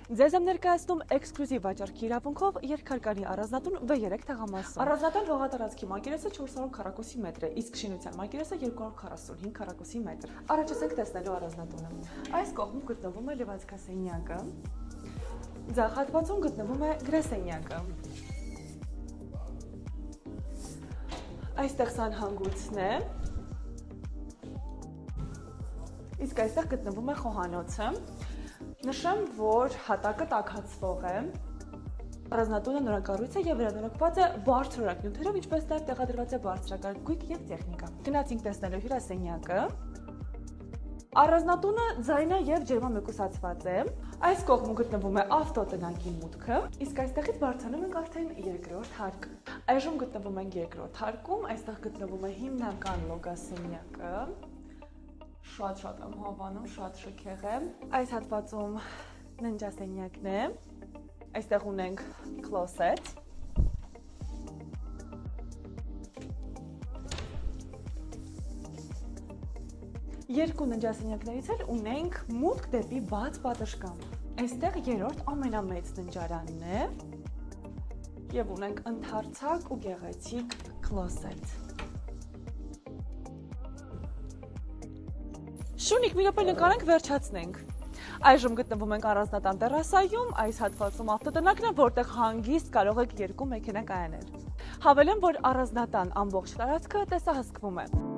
Ձեզ եմ ներկայացնում էքսկլյուզիվ վաճառքի իրավունքով երկհարկանի առանձնատուն V3 թաղամասում։ Առանձնատան հողատարածքի մակերեսը 400 քառակուսի մետր է, իսկ շինության մակերեսը 245 քառակուսի մետր։ Առաջ ենք տեսնելու առանձնատունը։ Այս կողմում գտնվում է լվացքասենյակը, ձախ հատվածում գտնվում է գրասենյակը։ Այստեղ սանհանգույցն է, իսկ այստեղ գտնվում է խոհանոցը։ Նշեմ, որ հատակը տաքացվող է, առանձնատունը նորակառույց է և վերանորոգված է բարձրորակ նյութերով, ինչպես նաև տեղադրված է բարձրակարգույք և տեխնիկա։ Գնացինք տեսնելու հյուրասենյակը։ Առանձնատունը ձայնա և ջերմամեկուսացված է։ Այս կողմում գտնվում է ավտոտնակի մուտքը, իսկ այստեղից բարձրանում ենք արդեն երկրորդ հարկ։ Այժմ գտնվում ենք երկրորդ հարկում, այստեղ գտնվում է հիմնական լոգասենյակը։ Շատ եմ հավանում, շատ շքեղ է։ Այս հատվածում ննջասենյակն է, այստեղ ունենք քլոսետ։ Երկու ննջասենյակներից էլ ունենք մուտք դեպի բաց պատշգամբ։ Այստեղ երրորդ ամենամեծ ննջարանն է և ունենք ընդարձակ ու գեղեցիկ քլոսետ։ Շունիկ, մի րոպե նկարենք, վերջացնենք։ Այժմ գտնվում ենք առանձնատան տերասայում, այս հատվածում ավտոտնակն է, որտեղ հանգիստ կարող եք երկու մեքենա կայանել։ Հավելեմ, որ առանձնատան ամբողջ տարածքը տեսահսկվում է։